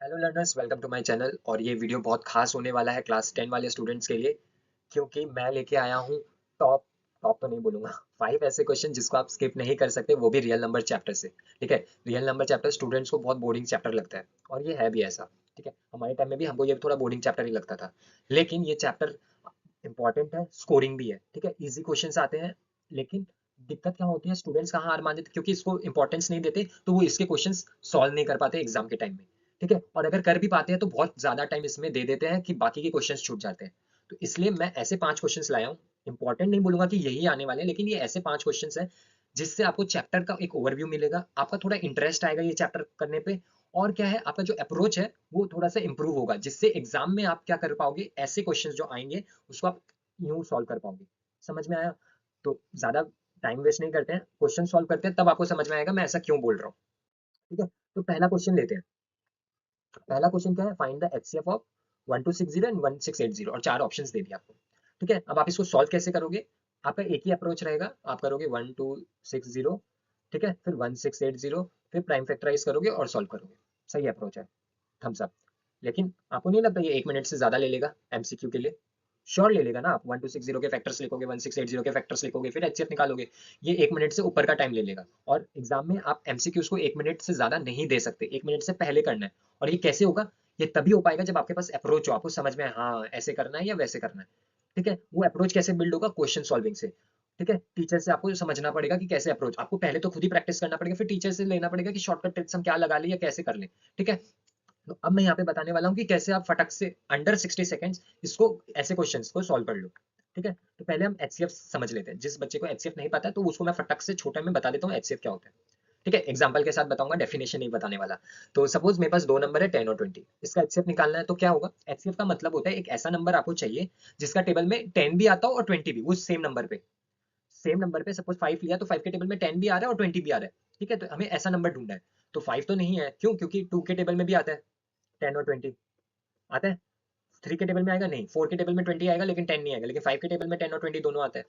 Hello learners, welcome to my channel. और ये video बहुत खास होने वाला है क्लास 10 वाले स्टूडेंट्स के लिए, क्योंकि मैं लेके आया हूँ टॉप टॉप तो नहीं बोलूंगा 5 ऐसे क्वेश्चन जिसको आप स्किप नहीं कर सकते, वो भी रियल नंबर चैप्टर से। ठीक है, रियल नंबर चैप्टर स्टूडेंट्स को बहुत बोरिंग चैप्टर लगता है, और ये है भी ऐसा। ठीक है, हमारे टाइम में भी हमको ये थोड़ा बोरिंग चैप्टर ही लगता था, लेकिन ये चैप्टर इंपॉर्टेंट है, स्कोरिंग भी है। ठीक है, इजी क्वेश्चंस आते हैं, लेकिन दिक्कत क्या होती है, स्टूडेंट्स कहाँ हार मान देते, क्योंकि इसको इंपॉर्टेंस नहीं देते, तो वो इसके क्वेश्चंस सॉल्व नहीं कर पाते एग्जाम के टाइम में। ठीक है, और अगर कर भी पाते हैं तो बहुत ज्यादा टाइम इसमें दे देते हैं कि बाकी के क्वेश्चंस छूट जाते हैं। तो इसलिए मैं ऐसे 5 क्वेश्चंस लाया हूँ। इंपॉर्टेंट नहीं बोलूंगा कि यही आने वाले हैं, लेकिन ये ऐसे 5 क्वेश्चंस हैं जिससे आपको चैप्टर का एक ओवरव्यू मिलेगा, आपका थोड़ा इंटरेस्ट आएगा ये चैप्टर करने पे। और क्या है, आपका जो अप्रोच है वो थोड़ा सा इंप्रूव होगा, जिससे एग्जाम में आप क्या कर पाओगे, ऐसे क्वेश्चंस जो आएंगे उसको आप यूं सॉल्व कर पाओगे। समझ में आया? तो ज्यादा टाइम वेस्ट नहीं करते हैं, क्वेश्चन सॉल्व करते हैं, तब आपको समझ में आएगा मैं ऐसा क्यों बोल रहा हूँ। ठीक है, तो पहला क्वेश्चन लेते हैं। पहला क्वेश्चन क्या है, find the HCF of 1260 and 1680, और 4 ऑप्शंस दे दिए आपको। ठीक है, अब आप इसको सॉल्व कैसे करोगे? आपका एक ही अप्रोच रहेगा, आप करोगे 1260, ठीक है, फिर 1680, फिर प्राइम फैक्टराइज करोगे और सॉल्व करोगे। सही अप्रोच है, थम्स अप। लेकिन आपको नहीं लगता ये 1 मिनट से ज्यादा ले लेगा एमसीक्यू के लिए? श्योर ले लेगा ना। आप 1260 के फैक्टर्स लिखोगे, 1680 के फैक्टर्स लिखोगे, फिर एचसीएफ निकालोगे। ये 1 मिनट से ऊपर का टाइम ले लेगा, और एग्जाम में आप एमसीक्यूज को 1 मिनट से ज्यादा नहीं दे सकते, 1 मिनट से पहले करना है। और ये कैसे होगा? ये तभी हो पाएगा जब आपके पास अप्रोच हो, आपको समझ में हाँ ऐसे करना है या वैसे करना है। ठीक है, वो अप्रोच कैसे बिल्ड होगा? क्वेश्चन सॉल्विंग से। ठीक है, टीचर से आपको समझना पड़ेगा कि कैसे अप्रोच, आपको पहले तो खुद ही प्रैक्टिस करना पड़ेगा, फिर टीचर से लेना पड़ेगा कि शॉर्टकट ट्रिक्स हम क्या लगा लें या कैसे कर लें। ठीक है, तो अब मैं यहाँ पे बताने वाला हूँ कि कैसे आप फटक से अंडर 60 सेकेंड्स इसको, ऐसे क्वेश्चंस को सॉल्व कर लो। ठीक है, तो पहले हम एचसीएफ समझ लेते हैं। जिस बच्चे को एचसीएफ नहीं पता है तो उसको मैं फटक से छोटे में बता देता हूँ एचसीएफ क्या होता है। ठीक है, एग्जाम्पल के साथ बताऊंगा, डेफिनेशन नहीं बताने वाला। तो सपोज मेरे पास दो नंबर है 10 और 20, इसका एचसीएफ निकालना है। तो क्या होगा, एचसीएफ का मतलब होता है एक ऐसा नंबर आपको चाहिए जिसका टेबल में 10 भी आता हो और 20 भी, वो सेम नंबर पे। सेम नंबर पे सपोज 5 लिया तो 5 के टेबल में 10 भी आ रहा है और 20 भी आ रहा है। ठीक है, तो हमें ऐसा नंबर ढूंढना है। तो 5 तो नहीं है, क्यों? क्योंकि 2 के टेबल में भी आता है 10 और 20 आता है। 3 के टेबल में आएगा नहीं, 4 के टेबल में 20 आएगा लेकिन 10 नहीं आएगा, लेकिन 5 के टेबल में 10 और 20 दोनों आता है।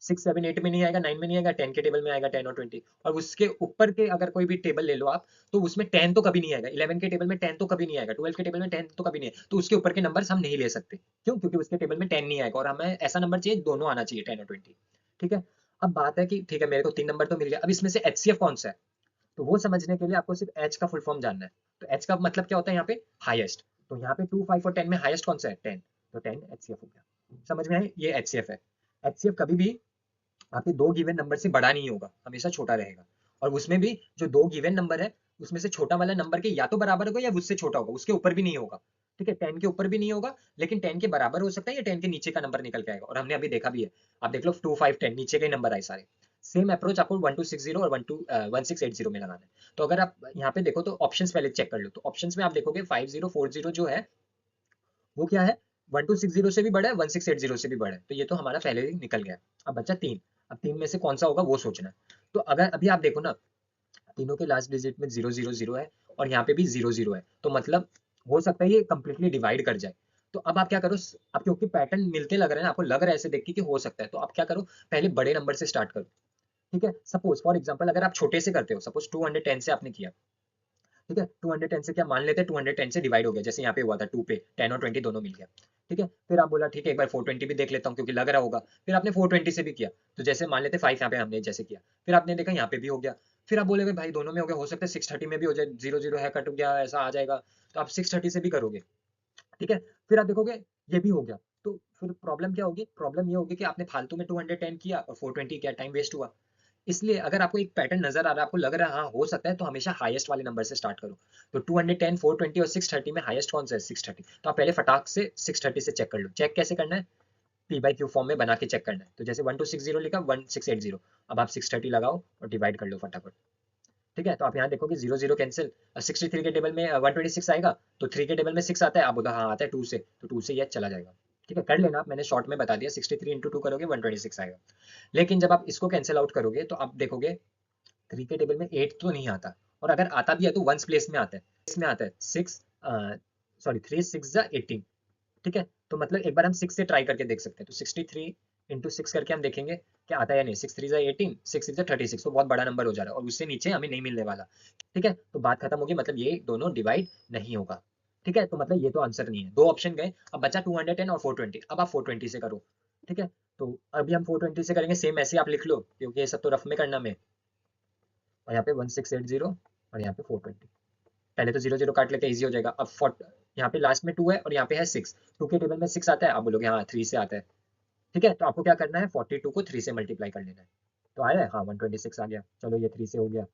6 7 8 में नहीं आएगा, 9 में नहीं आएगा, 10 के टेबल में आएगा 10 और 20। और उसके ऊपर के अगर कोई भी टेबल ले लो आप, तो उसमें 10 तो कभी नहीं आएगा। 11 के टेबल में 10 तो कभी नहीं आएगा, 12 के टेबल में 10 तो कभी नहीं आएगा, तो उसके ऊपर के नंबर हम नहीं ले सकते। क्यों? क्योंकि उसके टेबल में 10 नहीं आएगा, और हमें ऐसा नंबर चाहिए दोनों आना चाहिए, 10 और 20। ठीक है, अब बात है कि ठीक है मेरे को 3 नंबर तो मिल गया, अब इसमें से एचसीएफ कौन सा है? तो वो समझने के लिए आपको सिर्फ एच का फुल फॉर्म जानना है। तो एच का मतलब क्या होता है यहाँ पे? हाईएस्ट। तो यहाँ पे 2 5 और 10 में हाईएस्ट कौन सा है? 10। तो 10 एचसीएफ हो गया। समझ में आए? ये एचसीएफ है। एचसीएफ कभी भी आपके दो गिवन नंबर से बड़ा नहीं होगा, हमेशा छोटा रहेगा। और उसमें भी जो दो गिवन नंबर है, उसमें से छोटा वाला नंबर के या तो बराबर होगा या उससे छोटा होगा, उसके ऊपर भी नहीं होगा। ठीक है, 10 के ऊपर भी नहीं होगा, लेकिन 10 के बराबर हो सकता है या 10 के नीचे का नंबर निकल के आएगा, और हमने अभी देखा भी है। आप देख लो 2 5 10 नीचे के नंबर आए सारे। सेम अप्रोच आपको 1260 और 1680 में लगाना है। तो अगर आप यहाँ पे देखो तो ऑप्शंस पहले चेक कर लो। तो ऑप्शंस में आप देखोगे 5040 जो है वो क्या है, 1260 से भी बड़ा है, 1680 से भी बड़ा है, तो ये तो हमारा पहले ही निकल गया। अब बच्चा तीन। अब तीन में से कौन सा होगा वो सोचना है। तो अगर अभी आप देखो ना, तीनों के लास्ट डिजिट में 000 है, और यहाँ पे भी 00 है, तो मतलब हो सकता है ये कंप्लीटली डिवाइड कर जाए। तो अब आप क्या करो, आप क्योंकि पैटर्न मिलते लग रहे हैं ना, आपको लग रहा है ऐसे देख के कि हो सकता है, तो आप क्या करो, पहले बड़े नंबर से स्टार्ट करो। ठीक है, सपोज फॉर एग्जाम्पल अगर आप छोटे से करते हो, सपोज 210 से आपने किया। ठीक है, 210 से क्या मान लेते हैं, 210 से डिवाइड हो गया, जैसे यहाँ पे हुआ था 2 पे 10 और 20 दोनों मिल गया। ठीक है, फिर आप बोला ठीक है एक बार 420 भी देख लेता हूँ क्योंकि लग रहा होगा। फिर आपने 420 से भी किया, तो जैसे मान लेते 5 यहाँ पे हमने जैसे किया, फिर आपने देखा यहाँ पे भी हो गया। फिर आप बोलेगे भाई दोनों में हो गया, हो सकता है 630 में भी हो जाए, 00 है कट गया ऐसा आ जाएगा, तो आप 630 से भी करोगे। ठीक है, फिर आप देखोगे ये भी हो गया। तो फिर प्रॉब्लम क्या होगी, प्रॉब्लम ये होगी कि आपने फालतू में 210 किया और 420 किया, टाइम वेस्ट हुआ। इसलिए अगर आपको एक पैटर्न नजर आ रहा है, आपको लग रहा है हाँ हो सकता है, तो हमेशा हाईएस्ट वाले नंबर से स्टार्ट करो। तो 210 420 और 630 में हाईएस्ट कौन सा है? 630। तो आप पहले फटाक से 630 से चेक कर लो। चेक कैसे करना है? पी बाई क्यू फॉर्म में बना के चेक करना है। तो जैसे 1260 लिखा, 1680, अब आप 630 लगाओ और डिवाइड कर लो फटाफट। ठीक है, तो आप यहाँ देखोगे 00 कैंसिल, 63 के टेबल में 126 आएगा, तो 3 के टेबल में 6 आता है, आप बोला हाँ आता है 2 से, तो 2 से यह चला जाएगा। ठीक है, कर लेना आप, मैंने शॉर्ट में बता दिया, 63 इंटू 2 करोगे 126 आएगा। लेकिन जब आप इसको कैंसिल आउट करोगे तो आप देखोगे 3 के टेबल में 8 तो नहीं आता, और अगर आता भी है तो वंस प्लेस में आता है। इसमें आता है 6, सॉरी 3 6 जा 18। ठीक है, तो मतलब एक बार हम 6 से ट्राई करके देख सकते हैं। तो 63 इंटू 6 करके हम देखेंगे क्या आता है या नहीं। 6 3 18, 6 6 36, तो बहुत बड़ा नंबर हो जा रहा है और उससे नीचे हमें नहीं मिलने वाला। ठीक है, तो बात खत्म होगी, मतलब ये दोनों डिवाइड नहीं होगा। ठीक है, तो मतलब ये तो आंसर नहीं है। दो ऑप्शन गए, अब बचा 210 और 420। अब आप 420 से करो। ठीक है, तो अभी हम 420 से करेंगे, सेम ऐसे आप लिख लो क्योंकि ये सब तो रफ में करना में। और यहाँ पे 1680 और यहाँ पे 420। पहले तो 0 0 काट लेते, इजी हो जाएगा। अब यहाँ पे लास्ट में 2 है और यहाँ पे है 6। 2 के टेबल में 6 आता है, आप बोलोगे हाँ 3 से आता है। ठीक है, तो आपको क्या करना है, 42 को 3 से मल्टीप्लाई कर लेना है। तो आया है, हाँ 126 आ गया। चलो ये 3 से हो गया।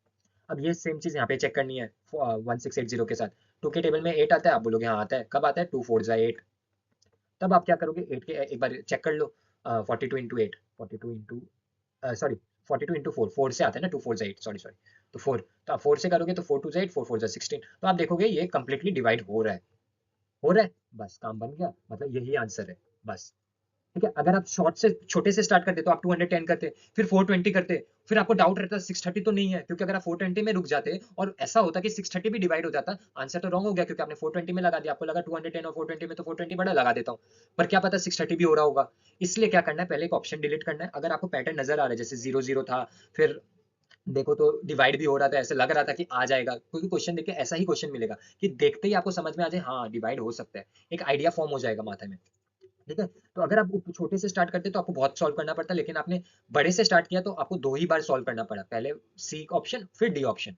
अब ये सेम चीज यहाँ पे चेक करनी है 1680 के साथ। 2 के टेबल में 8 आता है, आप बोलोगे हाँ आता है। कब आता है, 2 4 8। तब आप क्या करोगे, 8 के एक बार चेक कर लो। 42 × 8, 42 सॉरी 42 × 4, 4 से आता है ना, 2 4 8, सॉरी सॉरी। तो 4, तो आप 4 से करोगे तो 4 2 8, 4 4 16। तो आप देखोगे ये कंप्लीटली डिवाइड हो रहा है। हो रहा है, बस काम बन गया, मतलब यही आंसर है बस। ठीक है, अगर आप शॉर्ट से छोटे से स्टार्ट करते तो आप 210 करते, फिर 420 करते, फिर आपको डाउट रहता 630 तो नहीं है, क्योंकि अगर आप 420 में रुक जाते और ऐसा होता कि 630 भी डिवाइड हो जाता, आंसर तो रॉन्ग हो गया क्योंकि आपने 420 में लगा दिया। आपको लगा 210 और 420 में, तो 420 बड़ा लगा देता हूँ, पर क्या पता 630 भी हो रहा होगा। इसलिए क्या करना है, पहले एक ऑप्शन डिलीट करना है। अगर आपको पैटर्न नजर आ रहा है जैसे 0 0 था, फिर देखो तो डिवाइड भी हो रहा था, ऐसे लग रहा था कि आ जाएगा, क्योंकि क्वेश्चन देख के ऐसा ही क्वेश्चन मिलेगा कि देखते ही आपको समझ में आ जाए हाँ डिवाइड हो सकता है, एक आइडिया फॉर्म हो जाएगा माथे में। ठीक है, तो अगर आप छोटे से स्टार्ट करते तो आपको बहुत सॉल्व करना पड़ता, लेकिन आपने बड़े से स्टार्ट किया तो आपको दो ही बार सॉल्व करना पड़ा, पहले सी ऑप्शन फिर डी ऑप्शन,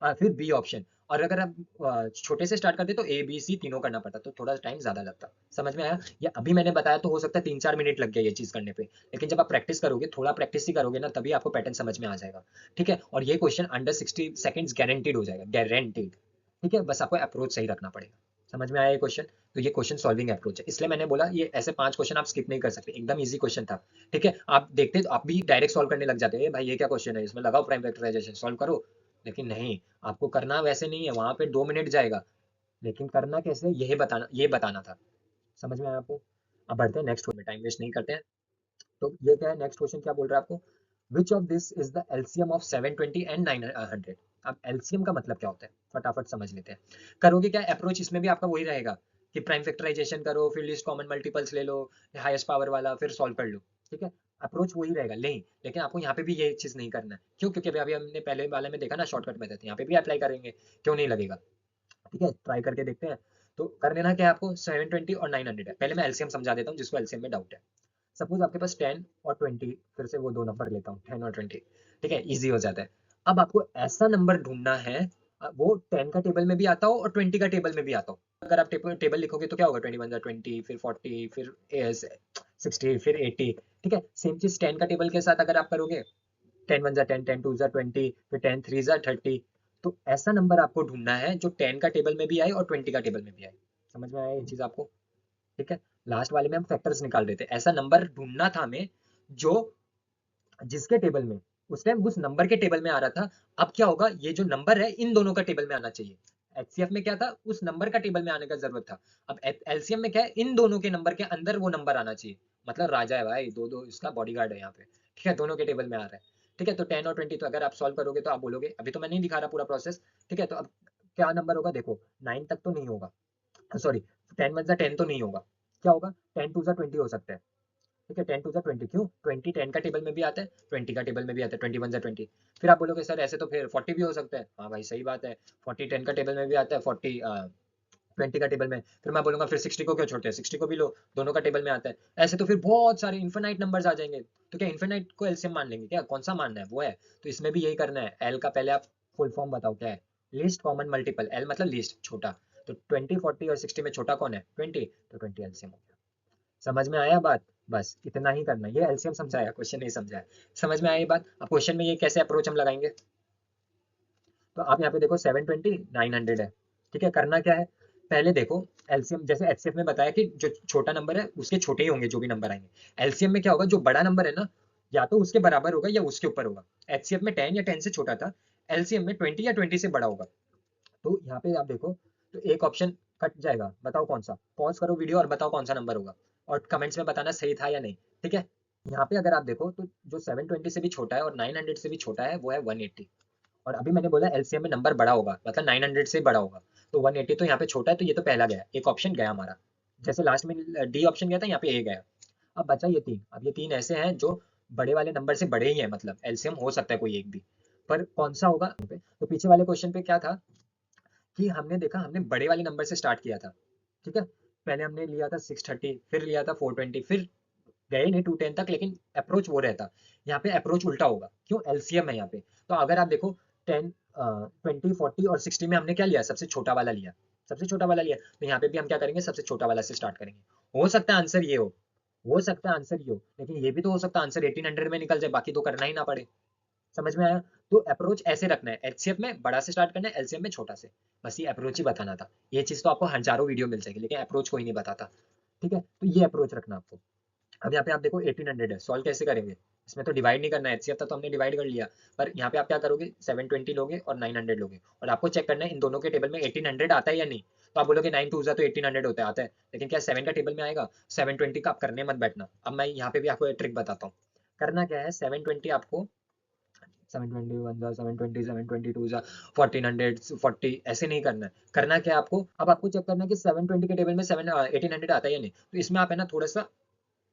फिर बी ऑप्शन। और अगर आप छोटे से स्टार्ट करते तो ए बी सी तीनों करना पड़ता, तो थोड़ा टाइम ज्यादा लगता। समझ में आया? ये अभी मैंने बताया तो हो सकता है 3 4 मिनट लग गया ये चीज करने पे, लेकिन जब आप प्रैक्टिस करोगे, थोड़ा प्रैक्टिस ही करोगे ना, तभी आपको पैटर्न समझ में आ जाएगा। ठीक है, और ये क्वेश्चन अंडर 60 सेकेंड्स गारंटीड हो जाएगा, गारंटीड। ठीक है, बस आपको अप्रोच सही रखना पड़ेगा। समझ में आया ये क्वेश्चन? तो ये क्वेश्चन सॉल्विंग अप्रोच है, इसलिए मैंने बोला ये ऐसे 5 क्वेश्चन आप स्किप नहीं कर सकते, एकदम इजी क्वेश्चन था। ठीक है, आप देखते तो आप भी डायरेक्ट सॉल्व करने लग जाते हैं, भाई ये क्या क्वेश्चन है, इसमें लगाओ प्राइम फैक्टराइजेशन सॉल्व करो। लेकिन नहीं, आपको करना वैसे नहीं है, वहां पे 2 मिनट जाएगा, लेकिन करना कैसे ये बताना था। समझ में आया आपको? अब बढ़ते हैं नेक्स्ट में, टाइम वेस्ट नहीं करते हैं। तो ये क्या है, नेक्स्ट क्वेश्चन क्या बोल रहा है आपको, which of this is the LCM of 720 and 900। अब एलसीएम का मतलब क्या होता है, फटाफट समझ लेते हैं। करोगे क्या अप्रोच, इसमें भी आपका वही रहेगा कि प्राइम फैक्टराइजेशन करो, फिर लीस्ट कॉमन मल्टीपल्स ले लो, हाईएस्ट पावर वाला, फिर सॉल्व कर लो। ठीक है, अप्रोच वही रहेगा, लेकिन आपको यहाँ पे भी ये चीज नहीं करना है। क्यों? क्योंकि अभी हमने पहले वाले में देखा ना शॉर्टकट मेथड, यहाँ पे भी अप्लाई करेंगे, क्यों नहीं लगेगा। ठीक है, ट्राई करके देखते हैं। तो कर लेना क्या है आपको, 720 और 900 है। पहले मैं एलसीएम समझा देता हूँ जिसको एलसीएम में डाउट है। सपोज आपके पास 10 और 20, फिर से वो दो नंबर लेता हूँ 10 और 20। ठीक है, इजी हो जाता है। अब आपको ऐसा नंबर ढूंढना है वो 10 का टेबल में भी आता हो और 20 का टेबल में भी आता हो। अगर आप टेबल लिखोगे तो क्या होगा, 21 फिर 40 फिर 60 फिर 80। ठीक है, सेम चीज 10 का टेबल के साथ अगर आप करोगे, 10 1 10 10 2 20, फिर 10 3 30। तो ऐसा नंबर आपको ढूंढना है जो 10 का टेबल में भी आए और 20 का टेबल में भी आए। समझ में आया ये चीज आपको? ठीक है, लास्ट वाले में हम फैक्टर्स निकाल रहे थे, ऐसा नंबर ढूंढना था हमें जो जिसके टेबल में उस टाइम उस नंबर के टेबल में आ रहा था। अब क्या होगा, ये जो नंबर है इन दोनों का टेबल में आना चाहिए। एचसीएफ में क्या था, उस नंबर का टेबल में आने का जरूरत था। अब एलसीएम में क्या है, इन दोनों के नंबर के अंदर वो नंबर आना चाहिए। मतलब राजा है भाई, दो दो इसका बॉडीगार्ड है यहाँ पे। ठीक है, दोनों के टेबल में आ रहा है। ठीक है, तो 10 और 20 तो अगर आप सॉल्व करोगे तो आप बोलोगे, अभी तो मैं नहीं दिखा रहा पूरा प्रोसेस। ठीक है, तो अब क्या नंबर होगा, देखो 9 तक तो नहीं होगा, सॉरी 10 1 10 तो नहीं होगा। क्या होगा, 10 2 20 हो सकता है। ठीक है, 10 2 20, क्यों, 20 10 का टेबल में भी आता है, 20 का टेबल में भी आता है, 21 20। फिर आप बोलोगे सर ऐसे तो फिर 40 भी हो सकता है। हाँ भाई सही बात है, 40 10 का टेबल में भी आता है, 40 20 का टेबल में। फिर मैं बोलूंगा फिर 60 को क्यों छोड़ते हैं, 60 को भी लो, दोनों का टेबल में आता है। ऐसे तो फिर बहुत सारे इन्फिनाइट नंबर्स आ जाएंगे। तो क्या इन्फिनाइट को एलसीएम मान लेंगे क्या, कौन सा मानना है वो है। तो इसमें भी यही करना है, एल का पहले आप फुल फॉर्म बताओ क्या है, लीस्ट कॉमन मल्टीपल। एल मतलब लीस्ट, छोटा। तो 20 40 और 60 में छोटा कौन है, 20, तो 20 एलसीएम हो गया। समझ में आया बात? बस इतना ही करना है, ये एलसीएम समझाया, क्वेश्चन नहीं समझाया। समझ में आया ये बात? अब क्वेश्चन में ये कैसे अप्रोच हम लगाएंगे, तो आप यहाँ पे देखो 720 900 है। ठीक है, करना क्या है, पहले देखो एलसीएम, जैसे एचसीएफ में बताया कि जो छोटा नंबर है उसके छोटे ही होंगे जो भी नंबर आएंगे। एलसीएम में क्या होगा, जो बड़ा नंबर है ना, या तो उसके बराबर होगा या उसके ऊपर होगा। एचसीएफ में 10 या 10 से छोटा था, एलसीएम में 20 या 20 से बड़ा होगा। तो यहाँ पे आप देखो, तो एक ऑप्शन कट जाएगा, बताओ कौन सा। पॉज करो वीडियो और बताओ कौन सा नंबर होगा, और कमेंट्स में बताना सही था या नहीं। ठीक है, यहाँ पे अगर आप देखो तो जो 720 से भी छोटा है और 900 से भी छोटा है वो है 180। और अभी मैंने बोला एलसीएम में नंबर बड़ा होगा, मतलब 900 से बड़ा होगा। तो 180 तो यहाँ पे छोटा है, तो ये तो पहला गया, एक ऑप्शन गया हमारा। जैसे लास्ट में डी ऑप्शन गया था, यहाँ पे ए गया। अब बचा ये 3, अब ये 3 ऐसे हैं जो बड़े वाले नंबर से बड़े ही हैं, मतलब एलसीएम हो सकता है कोई एक भी, पर कौन सा होगा। तो पीछे वाले क्वेश्चन पे क्या था कि हमने देखा, हमने बड़े वाले नंबर से स्टार्ट किया था, ठीक है। पहले हमने लिया था 630, फिर लिया था 420, फिर गए नहीं 210 तक, लेकिन अप्रोच वो रहता। यहाँ पे अप्रोच उल्टा होगा, क्यों, एलसीएम है यहाँ पे। तो अगर आप देखो 10, 20, 40 और 60 में हमने क्या लिया, सबसे छोटा वाला लिया, सबसे छोटा वाला लिया। तो यहाँ पे भी हम क्या करेंगे, सबसे छोटा वाला से स्टार्ट करेंगे। हो सकता है आंसर ये हो सकता है आंसर ये हो, लेकिन ये भी तो हो सकता है आंसर 1800 में निकल जाए, बाकी तो करना ही ना पड़े। समझ में आया। तो अप्रोच ऐसे रखना है, एचसीएफ में बड़ा से स्टार्ट करना है, एलसीएम में छोटा से। बस ये अप्रोच ही बताना था। ये चीज तो आपको हजारों वीडियो मिल जाएगी, लेकिन अप्रोच कोई नहीं बताता, ठीक है। तो ये अप्रोच रखना आपको। अब यहाँ पे आप देखो 1800 है, सॉल्व कैसे करेंगे। इसमें तो डिवाइड नहीं करना है, एचसीएफ तक तो हमने डिवाइड कर लिया, पर यहाँ पे आप क्या करोगे, 720 लोगे और 900 लोगे, और आपको चेक करना है इन दोनों के टेबल में 1800 आता है या नहीं। तो आप बोलोगे 9 टू तो 1800 होता है, आता है, लेकिन क्या 7 का टेबल में आएगा। 720 का आप करने मत बैठना। अब मैं यहाँ पे भी आपको एक ट्रिक बताता हूँ। करना क्या है, 720 आपको 721 जा 720 722 जा 1440 ऐसे नहीं करना है। करना क्या है आपको, अब आपको चेक करना है कि 720 के टेबल में 1800 आता है या नहीं। तो इसमें आप है ना थोड़ा सा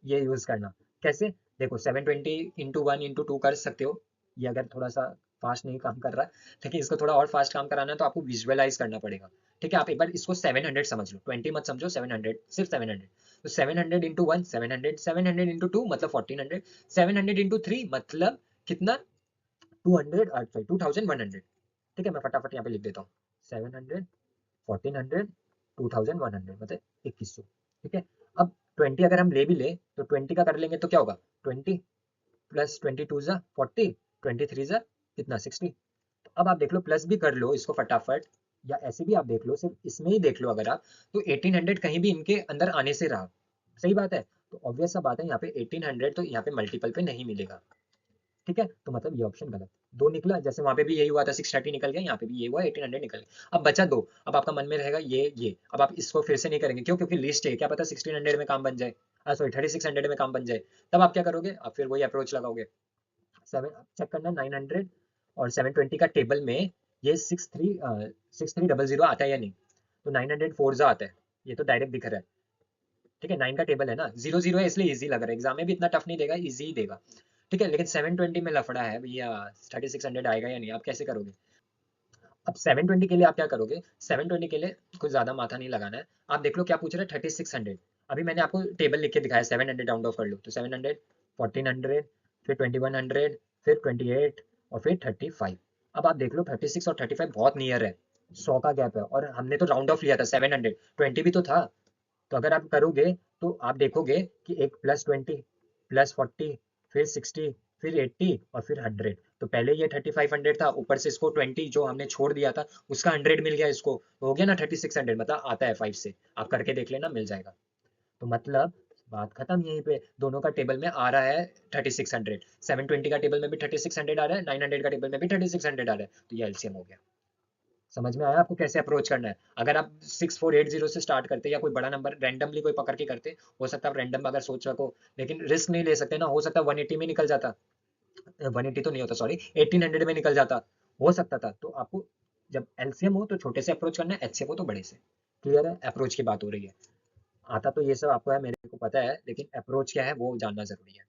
ये यूज करना। कैसे, देखो 720 इंटू 1 इंटू 2 कर सकते हो, ये अगर थोड़ा सा फास्ट नहीं काम कर रहा है, लेकिन इसको थोड़ा और फास्ट काम कराना है तो आपको विजुअलाइज करना पड़ेगा। ठीक है, आप एक बार इसको 700 समझ लो, 20 मत समझो, 700, सिर्फ 700। तो 700 इंटू 1 700, 700 इंटू 2 मतलब 1400, 700 इंटू 3 मतलब कितना, 200, 2100। ठीक है, मैं फटाफट यहाँ पे लिख देता हूँ, 700, 1400, 2100 मतलब 2100। ठीक है, अब 20 अगर हम ले भी ले तो 20 का कर लेंगे तो क्या होगा, 20 प्लस 22 जा 40, 23 जा कितना 60। तो अब आप देख लो, प्लस भी कर लो इसको फटाफट, या ऐसे भी आप देख लो, सिर्फ इसमें ही देख लो अगर आप, तो 1800 कहीं भी इनके अंदर आने से रहा। सही बात है। तो ऑब्वियस सा बात है, यहाँ पे 1800 तो यहाँ पे मल्टीपल पे नहीं मिलेगा। ठीक है, तो मतलब ये ऑप्शन गलत। दो निकला, जैसे वहां पे भी यही हुआ था, 630 निकल गया, यहाँ पे भी ये हुआ 1800 निकल गया। अब बचा दो। अब आपका मन में रहेगा ये अब आप इसको फिर से नहीं करेंगे, क्यों, क्योंकि लिस्ट है, क्या पता 1600 में काम बन जाए, सॉरी 3600 में काम बन जाए। तब आप क्या करोगे, आप फिर वही अप्रोच लगाओगे। सेवन चेक करना 900 और 720 का टेबल में ये 6300 आता है या नहीं। तो 900 फोर्जा आता है, ये तो डायरेक्ट दिख रहा है। ठीक है, 9 का टेबल है ना, 00 है इसलिए इजी लग रहा है, एग्जाम में भी इतना टफ नहीं देगा, इजी ही देगा। ठीक है, लेकिन 720 में लफड़ा है भैया, 3600 आएगा या नहीं, आप कैसे करोगे। अब 720 के लिए आप क्या करोगे, 720 के लिए कुछ ज्यादा माथा नहीं लगाना है। आप देख लो क्या पूछ रहे हैं, 3600। अभी मैंने आपको टेबल लिख के दिखाया, 700 राउंड ऑफ कर लो तो 700, 1400, फिर 2100, फिर 28 और फिर 35। अब आप देख लो 36 और 35 बहुत नियर है, 100 का गैप है, और हमने तो राउंड ऑफ लिया था 700, 20 भी तो था। तो अगर आप करोगे तो आप देखोगे कि एक +20, +40, फिर 60, फिर 80 और फिर 100। तो पहले ये 3500 था, ऊपर से इसको 20 जो हमने छोड़ दिया था उसका 100 मिल गया इसको, तो हो गया ना 3600, मतलब आता है 5 से। आप करके देख लेना, मिल जाएगा। तो मतलब बात खत्म, यहीं पे दोनों का टेबल में आ रहा है 3600, 720 का टेबल में भी 3600 आ रहा है, 900 का टेबल में भी 3600 आ रहा है, तो ये एलसीएम हो गया। समझ में आया आपको कैसे अप्रोच करना है। अगर आप 6480 से स्टार्ट करते या कोई बड़ा नंबर रैंडमली कोई पकड़ के करते, हो सकता है आप रैंडम अगर सोच रखो, लेकिन रिस्क नहीं ले सकते ना, हो सकता है 180 में निकल जाता, 180 तो नहीं होता सॉरी, 1800 में निकल जाता, हो सकता था। तो आपको जब एलसीएम हो तो छोटे से अप्रोच करना है, एचसीएम हो तो बड़े से। क्लियर है, अप्रोच की बात हो रही है। आता तो ये सब आपको है, मेरे को पता है, लेकिन अप्रोच क्या है वो जानना जरूरी है।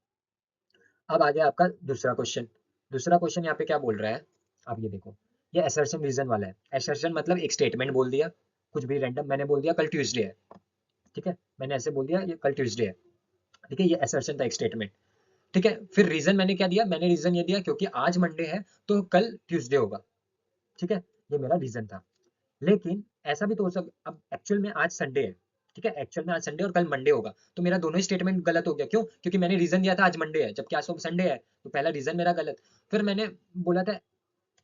अब आ गया आपका दूसरा क्वेश्चन। दूसरा क्वेश्चन यहाँ पे क्या बोल रहा है, आप ये देखो, ये असर्शन रीजन वाला है। असर्शन मतलब एक स्टेटमेंट बोल दिया, कुछ भी रैंडम, मैंने बोल दिया कल ट्यूसडे है। ठीक है, मैंने ऐसे बोल दिया ये कल ट्यूसडे है। ठीक है, ये असर्शन था, एक स्टेटमेंट। ठीक है, फिर रीजन मैंने क्या दिया, मैंने रीजन ये दिया क्योंकि आज मंडे है तो कल ट्यूसडे होगा। ठीक है, ये मेरा रीजन था। लेकिन ऐसा भी तो हो सकता, अब एक्चुअल में आज संडे है, ठीक है, एक्चुअल में आज संडे और कल मंडे होगा, तो मेरा दोनों ही स्टेटमेंट गलत हो गया। क्यों, क्योंकि मैंने रीजन दिया था आज मंडे है, जबकि आज तो संडे है, तो पहला रीजन मेरा गलत। फिर मैंने बोला था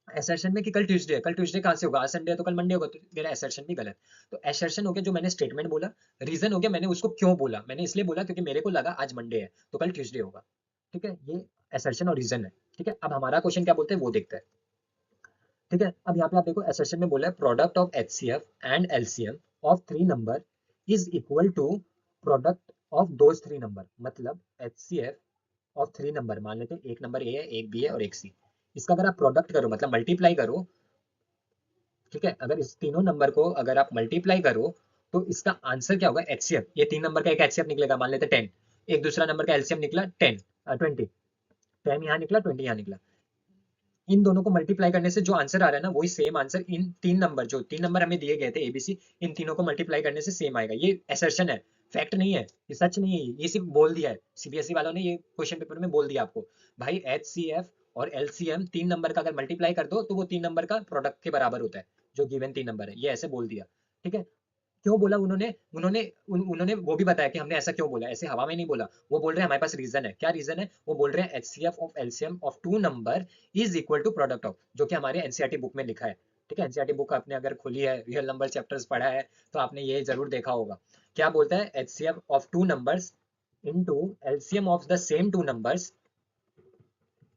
एसर्शन में कि कल ट्यूसडे है, कल ट्यूसडे कहाँ से होगा, आज संडे है तो कल मंडे होगा, तो मेरा एसर्शन भी गलत। तो एसर्शन हो गया जो मैंने स्टेटमेंट बोला, रीजन हो गया मैंने उसको क्यों बोला, मैंने इसलिए बोला क्योंकि मेरे को लगा आज मंडे है तो कल ट्यूसडे होगा। ठीक है, ये एसर्शन और रीजन है। ठीक है, अब हमारा क्वेश्चन क्या बोलते हैं वो देखते हैं। ठीक है, अब यहाँ पे आप देखो एसर्शन में बोला है product of HCF and LCM of three number is equal to product of those three number. मतलब एचसीएफ ऑफ थ्री नंबर, मान लेते हैं एक नंबर ए है, एक बी है और एक सी, इसका अगर आप प्रोडक्ट करो मतलब मल्टीप्लाई करो, ठीक है, अगर इस तीनों नंबर को अगर आप मल्टीप्लाई करो तो इसका आंसर क्या होगा, एचसीएफ, ये तीन नंबर का एक एचसीएफ निकलेगा, मान लेते 10, एक दूसरा नंबर का एलसीएम निकला 20, 10 यहाँ निकला, 20 यहाँ निकला। इन दोनों को मल्टीप्लाई करने से जो आंसर आ रहा है ना, वही सेम आंसर इन तीन नंबर, जो तीन नंबर हमें दिए गए थे एबीसी, इन तीनों को मल्टीप्लाई करने से सेम आएगा। ये असर्शन है, फैक्ट नहीं है, ये सच नहीं है, ये सिर्फ बोल दिया है सीबीएसई वालों ने, ये क्वेश्चन पेपर में बोल दिया आपको। भाई एचसीएफ और एलसीएम तीन नंबर का अगर मल्टीप्लाई कर दो तो वो तीन नंबर का प्रोडक्ट के बराबर होता है, जो गिवन तीन नंबर है, ये ऐसे बोल दिया। ठीक है, क्यों बोला उन्होंने, उन्होंने वो भी बताया कि हमने ऐसा क्यों बोला, ऐसे हवा में नहीं बोला। वो बोल रहे हैं हमारे पास रीजन है। क्या रीजन है? वो बोल रहे हैं HCF of LCM of two number is equal to product of, जो कि हमारे एनसीईआरटी बुक में लिखा है। ठीक है, एनसीईआरटी बुक आपने अगर खोली है, रियल नंबर चैप्टर्स पढ़ा है, तो आपने ये जरूर देखा होगा। क्या बोलता है? HCF of two numbers into LCM of the same two numbers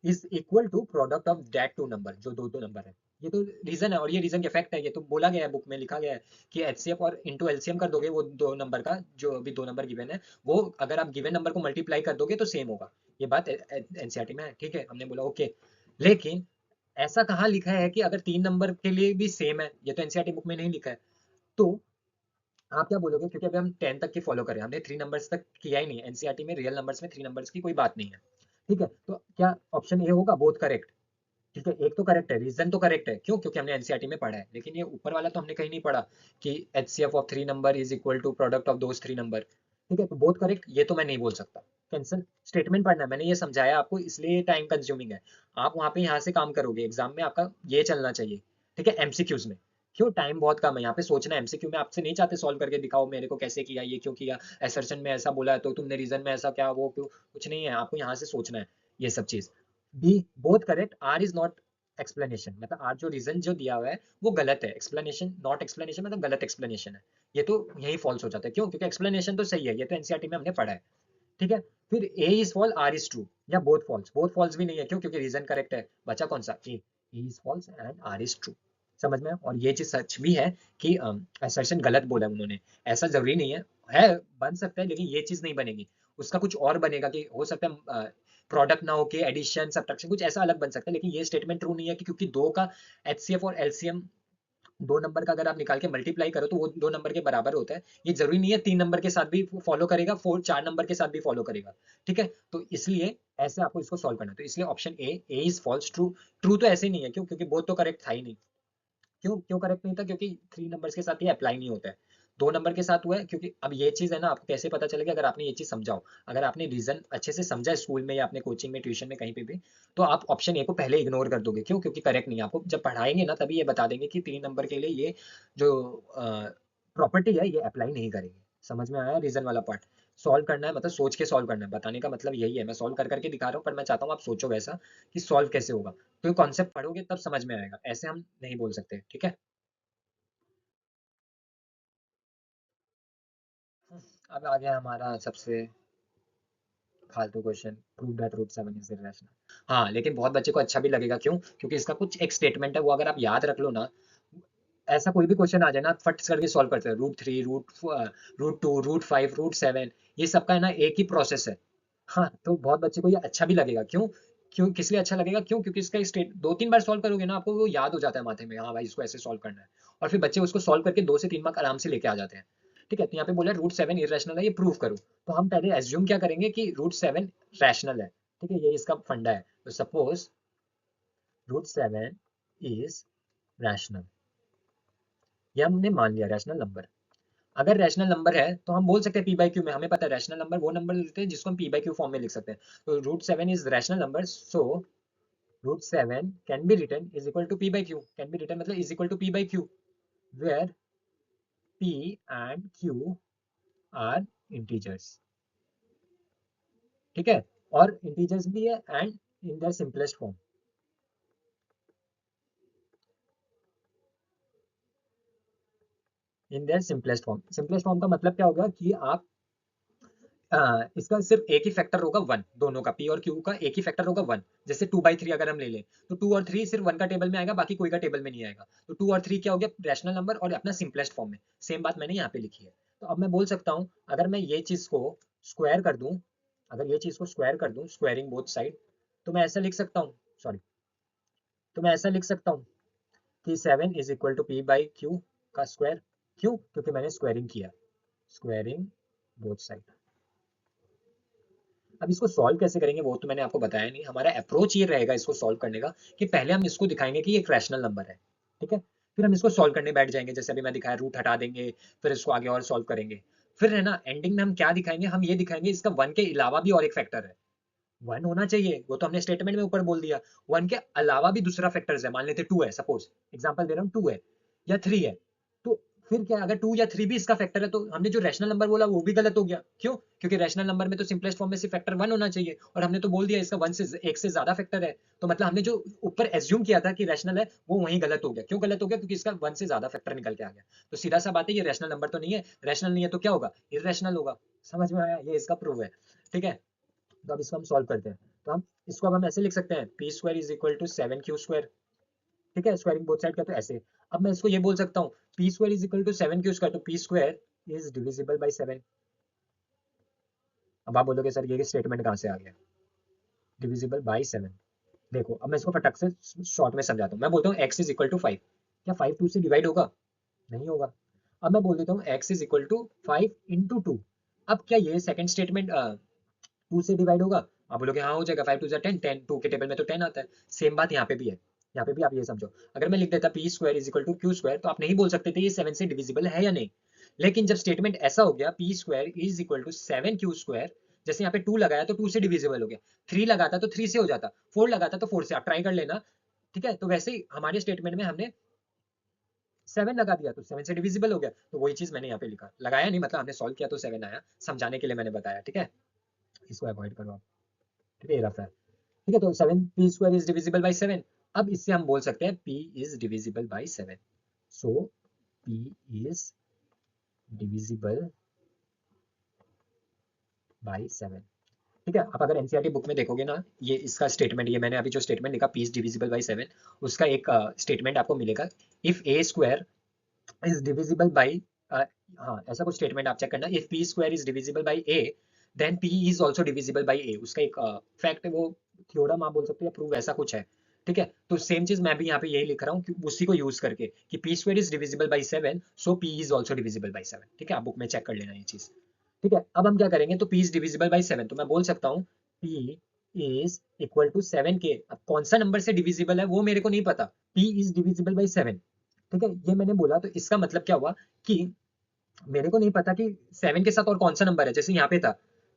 is equal to product of that two number, जो दो दो नंबर है। ये तो रीजन है, और ये रीजन के फैक्ट है, ये तो बोला गया है, बुक में लिखा गया है कि एचसीएफ और इनटू एलसीएम कर दोगे वो दो नंबर का, जो अभी दो नंबर गिवन है, वो अगर आप गिवन नंबर को मल्टीप्लाई कर दोगे तो सेम होगा। ये बात एनसीईआरटी में है। ठीक है, हमने बोला ओके, लेकिन ऐसा कहाँ लिखा है कि अगर तीन नंबर के लिए भी सेम है? ये तो एनसीईआरटी बुक में नहीं लिखा है। तो आप क्या बोलोगे? क्योंकि अभी हम 10 तक की फॉलो करें, हमने थ्री नंबर्स तक किया ही नहीं। एनसीईआरटी में रियल नंबर्स में थ्री नंबर्स की कोई बात नहीं है। ठीक है, तो क्या ऑप्शन ए होगा, बोथ करेक्ट? ठीक है, एक तो करेक्ट है, रीजन तो करेक्ट है, क्यों? क्योंकि हमने एनसीईआरटी में पढ़ा है। लेकिन ये ऊपर वाला तो हमने कहीं नहीं पढ़ा कि HCF of three number is equal to product of those three number. ठीक है, तो बोथ करेक्ट ये तो मैं नहीं बोल सकता, कैंसिल। स्टेटमेंट पढ़ना है, मैंने ये समझाया आपको, इसलिए टाइम कंज्यूमिंग है। आप वहां पे यहाँ से काम करोगे, एग्जाम में आपका ये चलना चाहिए। ठीक है, एमसीक्यूज में क्यों, टाइम बहुत कम है, यहाँ पे सोचना है। एमसीक्यू में आपसे नहीं चाहते सॉल्व करके दिखाओ मेरे को कैसे किया, ये क्यों किया, एसर्शन में ऐसा बोला है तो तुमने रीजन में ऐसा क्या, वो क्यों, कुछ नहीं है, आपको यहाँ से सोचना है ये सब चीज। B both correct, R is not explanation, मतलब आर जो रीजन जो दिया हुआ है वो गलत है। एक्सप्लेनेशन नॉट एक्सप्लेनेशन मतलब गलत एक्सप्लेनेशन है, ये तो यही फॉल्स हो जाता है। क्यों? क्योंकि एक्सप्लेनेशन तो सही है, ये तो एनसीईआरटी में हमने पढ़ा है। ठीक है, फिर A is false R is true, या बोथ फॉल्स। बोथ फॉल्स भी नहीं है, क्यों? क्योंकि रीजन करेक्ट है, बचा कौन सा? A is false and R is true. समझ में? और ये चीज सच भी है कि असर्शन गलत बोला है उन्होंने, ऐसा जरूरी नहीं है बन सकता है, लेकिन ये चीज नहीं बनेगी। उसका कुछ और बनेगा, कि हो सकता है प्रोडक्ट ना होके एडिशन सब्ट्रैक्शन कुछ ऐसा अलग बन सकता है। लेकिन ये स्टेटमेंट ट्रू नहीं है कि क्योंकि दो का एचसीएफ और एलसीएम, दो नंबर का अगर आप निकाल के मल्टीप्लाई करो तो वो दो नंबर के बराबर होता है। ये जरूरी नहीं है तीन नंबर के साथ भी फॉलो करेगा, फोर चार नंबर के साथ भी फॉलो करेगा। ठीक है, तो इसलिए ऐसे आपको इसको सॉल्व करना है। तो इसलिए option A is false. True, true तो ऐसे ही नहीं है, क्यों? क्योंकि बोथ तो करेक्ट था ही नहीं। क्यों क्यों करेक्ट नहीं था? क्योंकि थ्री नंबर्स के साथ ये अप्लाई नहीं होता है, दो नंबर के साथ हुआ है। क्योंकि अब ये चीज है ना, आपको कैसे पता चलेगा? अगर आपने ये चीज समझाओ, अगर आपने रीजन अच्छे से समझा स्कूल में या अपने कोचिंग में, ट्यूशन में, कहीं पे भी, तो आप ऑप्शन ए को पहले इग्नोर कर दोगे। क्यों? क्योंकि करेक्ट नहीं है। आपको जब पढ़ाएंगे ना तभी ये बता देंगे कि तीन नंबर के लिए ये जो प्रॉपर्टी है ये अप्लाई नहीं करेगी। समझ में आया रीजन वाला पार्ट? सॉल्व करना है मतलब सोच के सॉल्व करना है, बताने का मतलब यही है। मैं सॉल्व कर करके दिखा रहा हूँ, पर मैं चाहता हूँ आप सोचो वैसा कि सॉल्व कैसे होगा। तो कॉन्सेप्ट पढ़ोगे तब समझ में आएगा, ऐसे हम नहीं बोल सकते। ठीक है, अब आ गया हमारा सबसे फालतू question, prove that root 7 is irrational. हाँ, लेकिन बहुत बच्चे को अच्छा भी लगेगा। क्यों? क्योंकि इसका कुछ एक स्टेटमेंट है, वो अगर आप याद रख लो ना, ऐसा कोई भी क्वेश्चन आ जाए ना, फट करके सॉल्व करते हैं। रूट 3, रूट 2, रूट 5, रूट 7, ये सबका है ना एक ही प्रोसेस है। हाँ, तो बहुत बच्चे को ये अच्छा भी लगेगा। क्यों? क्यों किस लिए अच्छा लगेगा? क्यों? क्योंकि इसका स्टेट दो तीन बार सॉल्व करोगे ना, आपको वो याद हो जाता है माथे में, हाँ भाई इसको ऐसे सॉल्व करना है। और फिर बच्चे उसको सॉल्व करके 2 से 3 मार्क आराम से लेके आ जाते हैं। ठीक है, तो यहाँ पे बोला रूट 7 इरेशनल है, ये प्रूव करो। तो हम पहले एज्यूम क्या करेंगे कि रूट 7 रैशनल है। ठीक है, ये इसका फंडा है। तो सपोज रूट 7 इज रैशनल, ये हमने मान लिया रैशनल नंबर। अगर रैशनल नंबर है तो हम बोल सकते हैं पी बाई क्यू में, हमें पता है रैशनल नंबर वो नंबर लेते हैं जिसको हम पी बाई क्यू फॉर्म में लिख सकते हैं। तो root 7 is rational number, so root 7 can be written is equal to P by Q. Can be written मतलब is equal to P by Q, where P and Q are integers. ठीक है, और integers भी है and in their simplest form. In their simplest form, simplest form का मतलब क्या होगा कि आप इसका सिर्फ एक ही फैक्टर होगा वन, दोनों का पी और क्यू का एक ही फैक्टर होगा वन। जैसे 2/3 अगर हम ले लें, तो 2 और 3 सिर्फ वन का टेबल में आएगा, बाकी कोई का टेबल में नहीं आएगा। तो 2 और 3 क्या हो गया? रैशनल नंबर और अपना सिंपलेस्ट फॉर्म में। सेम बात मैंने यहाँ पे लिखी है। तो अब मैं बोल सकता हूँ, अगर मैं ये चीज को स्क्वायर कर दूं, अगर ये चीज को स्क्वायर कर दूं, स्क्वायरिंग बोथ साइड, तो मैं ऐसा लिख सकता हूँ, सॉरी, तो मैं ऐसा लिख सकता हूँ कि 7 = p/q का स्क्वायर। क्यों? क्योंकि मैंने स्क्वायरिंग किया, स्क्वायरिंग बोथ साइड। अब इसको सॉल्व कैसे करेंगे वो तो मैंने आपको बताया नहीं। हमारा अप्रोच ये रहेगा इसको सॉल्व करने का कि पहले हम इसको दिखाएंगे कि ये एक रैशनल नंबर है, ठीक है, फिर हम इसको सॉल्व करने बैठ जाएंगे, जैसे अभी मैं दिखाया, रूट हटा देंगे, फिर इसको आगे और सॉल्व करेंगे। फिर है ना, एंडिंग में हम क्या दिखाएंगे, हम ये दिखाएंगे इसका वन के अलावा भी और एक फैक्टर है। वन होना चाहिए, वो तो हमने स्टेटमेंट में ऊपर बोल दिया। वन के अलावा भी दूसरा फैक्टर्स है, मान लेते टू है, सपोज एग्जांपल दे रहा हूँ, टू है या थ्री है, तो फिर क्या, अगर टू या थ्री भी इसका फैक्टर है तो हमने जो रैशनल नंबर बोला वो भी गलत हो गया। क्यों? क्योंकि रैशनल नंबर में तो सिंपलेस्ट फॉर्म में सिर्फ फैक्टर वन होना चाहिए, और हमने तो बोल दिया इसका वन से एक से ज्यादा फैक्टर है, तो मतलब हमने जो ऊपर एज्यूम किया था कि रैशनल है वो वहीं गलत हो गया। क्यों गलत हो गया? क्योंकि इसका वन से ज्यादा फैक्टर निकल के आ गया। तो सीधा सा बात है, ये रैशनल नंबर तो नहीं है, रैशनल नहीं है तो क्या होगा, इररेशनल होगा। समझ में आया? ये इसका प्रूफ है, ठीक है। तो अब इसको हम सॉल्व करते हैं। तो हम इसको अब हम ऐसे लिख सकते हैं, p square is equal to seven Q square, ठीक है, स्क्वायरिंग बोथ साइड का, तो ऐसे। अब मैं इसको ये बोल सकता हूँ, P square is equal to seven Q square, तो P square is divisible by seven. अब आप बोलोगे सर ये स्टेटमेंट कहाँ से आ गया, डिविजिबल बाई सेवन। देखो अब मैं इसको फटक से शॉर्ट में समझाता हूँ। मैं बोलता हूँ x is equal to five, क्या फाइव टू से डिवाइड होगा? नहीं होगा। अब मैं बोल देता हूँ x is equal to five into two. अब क्या ये सेकंड स्टेटमेंट टू से डिवाइड होगा? आप बोलोगे हाँ हो जाएगा, five two ten, ten two के टेबल में तो टेन आता है। सेम बात यहाँ पे भी है, यहाँ पे भी आप ये समझो। अगर मैं लिख देता p square is equal to q square, तो आप नहीं बोल सकते थे ये सेवन से डिविजिबल है या नहीं। लेकिन जब स्टेटमेंट ऐसा हो गया, p square is equal to seven Q square, जैसे यहाँ पे टू लगाया तो टू से डिविजिबल हो गया, थ्री लगाता तो थ्री से हो जाता, फोर लगाता तो फोर से, आप ट्राई कर लेना, ठीक है। तो वैसे ही हमारे स्टेटमेंट में हमने सेवन लगा दिया तो सेवन से डिविजिबल हो गया, तो वही चीज मैंने यहाँ पे लिखा, लगाया नहीं, मतलब हमने सॉल्व किया तो सेवन आया, समझाने के लिए मैंने बताया, ठीक है। इसको अवॉइड करो आप, ठीक है, ये रफ है, ठीक है। तो seven P square is divisible by seven. अब इससे हम बोल सकते हैं P is divisible by seven, so P is divisible by seven, ठीक है। आप अगर एनसीईआरटी बुक में देखोगे ना, ये इसका स्टेटमेंट, ये मैंने अभी जो स्टेटमेंट लिखा P is divisible by seven, उसका एक स्टेटमेंट आपको मिलेगा, if A square is divisible by, हाँ ऐसा कुछ स्टेटमेंट आप चेक करना, if P square is divisible by A then P is also divisible by A, उसका एक फैक्ट है, वो थ्योरम आप बोल सकते हो या प्रूव, ऐसा कुछ है, ठीक है। तो सेम चीज मैं भी यहाँ पे यही लिख रहा हूँ उसी को यूज करके कि P square is divisible by seven, so P is also divisible by seven, ठीक है। आप बुक में चेक कर लेना ये चीज, ठीक है। अब हम क्या करेंगे, तो p is divisible by seven, तो मैं बोल सकता हूँ p is equal to seven k, अब कौन सा नंबर से डिविजिबल है वो मेरे को नहीं पता, p is divisible by seven, ठीक है, ये मैंने बोला, तो इसका मतलब क्या हुआ कि मेरे को नहीं पता कि सेवन के साथ और कौन सा नंबर है। जैसे यहाँ पे था,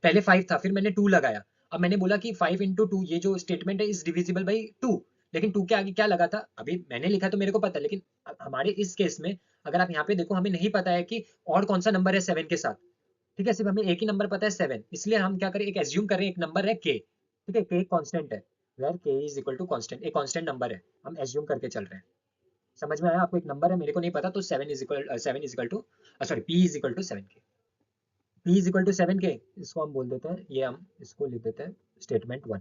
पहले फाइव था, फिर मैंने टू लगाया, अब मैंने बोला कि फाइव इंटू टू, ये जो स्टेटमेंट है इज डिविजिबल बाई टू, लेकिन टू के आगे क्या लगा था, अभी मैंने लिखा तो मेरे को पता है, लेकिन हमारे इस केस में अगर आप यहाँ पे देखो, हमें नहीं पता है कि और कौन सा नंबर है सेवन के साथ, ठीक है, सिर्फ हमें एक ही नंबर पता है सेवन, इसलिए हम क्या करें, एक एज्यूम करें, एक नंबर है के, ठीक है, के कांस्टेंट है, वेयर के इज इक्वल टू कांस्टेंट, एक कांस्टेंट नंबर है, हम एज्यूम करके चल रहे हैं। समझ में आया आपको? एक नंबर है, मेरे को नहीं पता, तो seven is equal to, sorry P is equal to seven K, P is equal to seven K, इसको हम बोल देते हैं, ये हम इसको लिख देते हैं स्टेटमेंट वन,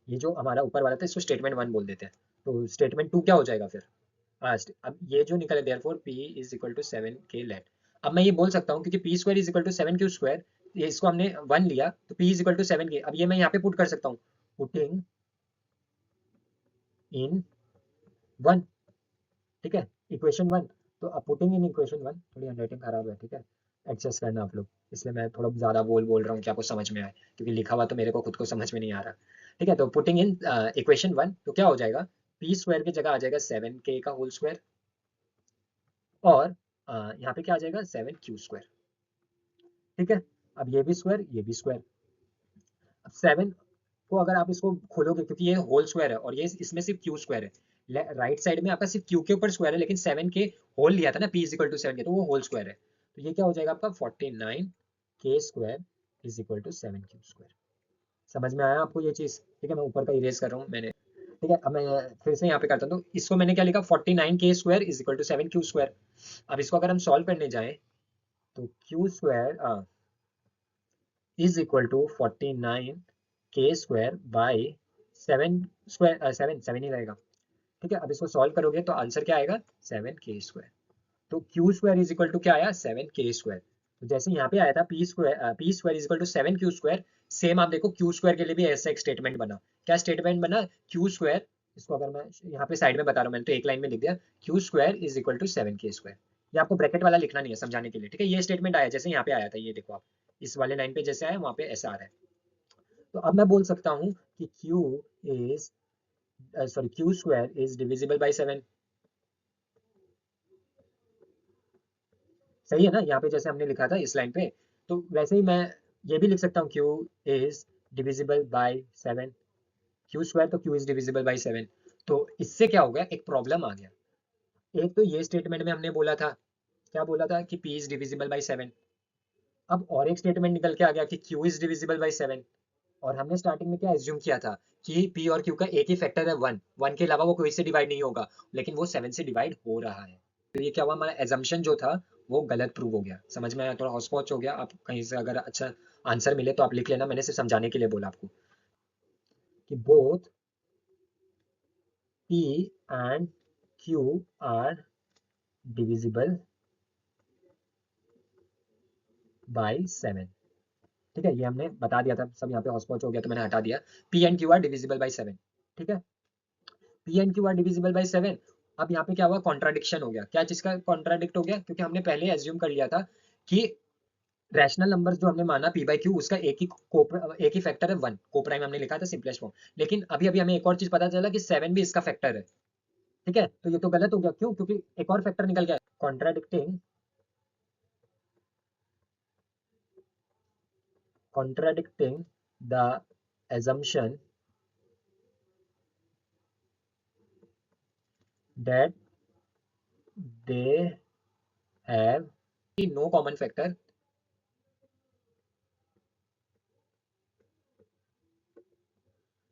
ये जो हमारा ऊपर वाला था इसको स्टेटमेंट वन बोल देते हैं। तो स्टेटमेंट टू क्या हो जाएगा फिर, अब ये जो निकले, therefore p is equal to seven k let. अब मैं ये बोल सकता हूँ क्योंकि p square is equal to seven Q square, ये इसको हमने वन लिया, तो p is equal to seven k, अब ये मैं यहाँ पे पुट कर सकता हूँ, पुटिंग इन वन, ठीक है, इक्वेशन वन। तो अब पुटिंग इन इक्वेशन वन, थोड़ी हैंडराइटिंग खराब है, ठीक है, एडजस्ट करना आप लोग, इसलिए मैं थोड़ा ज़्यादा बोल रहा हूँ कि आपको समझ में आए, क्योंकि लिखा हुआ तो मेरे को खुद को समझ में नहीं आ रहा, ठीक है। तो पुटिंग इन इक्वेशन वन, तो क्या हो जाएगा, p स्क्वायर की जगह आ जाएगा सेवन के का होल स्क्वायर, और यहाँ पे क्या आ जाएगा, सेवन क्यू स्क्वायर, ठीक है। अब ये भी स्क्वायर, ये भी स्क्वायर, अब सेवन को अगर आप इसको खोलोगे, क्योंकि ये होल स्क्वायर है और ये इसमें सिर्फ क्यू स्क्वायर है, राइट साइड में आपका सिर्फ क्यू के ऊपर स्क्वायर है, लेकिन सेवन के होल लिया था ना, p is equal to seven k, तो वो होल स्क्वायर है, तो ये क्या हो जाएगा आपका, 49 के square is equal to seven Q square. समझ में आया आपको ये चीज? ठीक है, मैं ऊपर का इरेज कर रहा हूँ मैंने, ठीक है। अब मैं फिर से यहाँ पे करता हूँ, तो इसको मैंने क्या लिखा, 49 के square is equal to seven Q square. अब इसको अगर हम सॉल्व करने जाएं, तो Q square is equal to 49 के square by seven square, seven seven ही रहेगा, ठीक है। अब इसको सॉल्व करोगे तो आंसर क्या आएगा, सेवन के स्क्वायर। तो Q square is equal to क्या आया, सेवन के स्क्वायर। तो जैसे यहाँ पे आया था p square is equal to seven Q square, same आप देखो क्यू स्क्वायर के लिए भी ऐसा एक स्टेटमेंट बना, क्या स्टेटमेंट बना, क्यू स्क्वायर, इसको अगर मैं यहाँ पे साइड में बता रहा हूँ, मैंने तो एक लाइन में लिख दिया, q square is equal to seven k square. ये आपको ब्रैकेट वाला लिखना नहीं है, समझाने के लिए, ठीक है। ये स्टेटमेंट आया जैसे यहाँ पे आया था, ये देखो आप, इस वाले लाइन पे जैसे आया वहाँ पे ऐसा आ रहा है। तो अब मैं बोल सकता हूँ कि Q square is divisible by 7। सही है ना, यहाँ पे जैसे हमने लिखा था इस लाइन पे, तो वैसे ही मैं ये भी लिख सकता हूँ Q is divisible by 7। Q square तो क्यू इज डिविजिबल बाई 7। तो इससे क्या हो गया, एक प्रॉब्लम आ गया। एक तो ये स्टेटमेंट में हमने बोला था, क्या बोला था कि P इज डिविजिबल बाई 7। अब और एक स्टेटमेंट निकल के आ गया कि Q इज डिविजिबल बाई 7। और हमने स्टार्टिंग में क्या एज्यूम किया था कि P और Q का एक ही फैक्टर है 1, 1 के अलावा वो कोई से डिवाइड नहीं होगा, लेकिन वो 7 से डिवाइड हो रहा है। तो ये क्या हुआ, हमारा एजम्पशन जो था वो गलत प्रूव हो गया। समझ में आया, थोड़ा हौच पौच हो गया। आप कहीं से अगर अच्छा आंसर मिले तो आप लिख लेना, मैंने सिर्फ समझाने के लिए बोला आपको कि both P and Q are divisible by 7। ठीक है, ये हमने बता दिया था, सब यहाँ पे हौच पौच हो गया तो मैंने हटा दिया। P and Q are divisible by 7। ठीक है, P and Q are divisible by 7। अब यहाँ पे क्या हुआ, कॉन्ट्राडिक्शन हो गया। क्या चीज का कॉन्ट्राडिक्ट हो गया, क्योंकि हमने पहले एज्यूम कर लिया था कि रैशनल नंबर्स जो हमने माना P बाई Q, उसका एक ही फैक्टर है 1, को प्राइम हमने लिखा था सिंपलेस्ट फॉर्म। लेकिन अभी अभी हमें एक और चीज पता चला कि 7 भी इसका फैक्टर है। ठीक है, तो ये तो गलत हो गया, क्यों, क्योंकि एक और फैक्टर निकल गया। Contradicting the assumption that they have no common factor।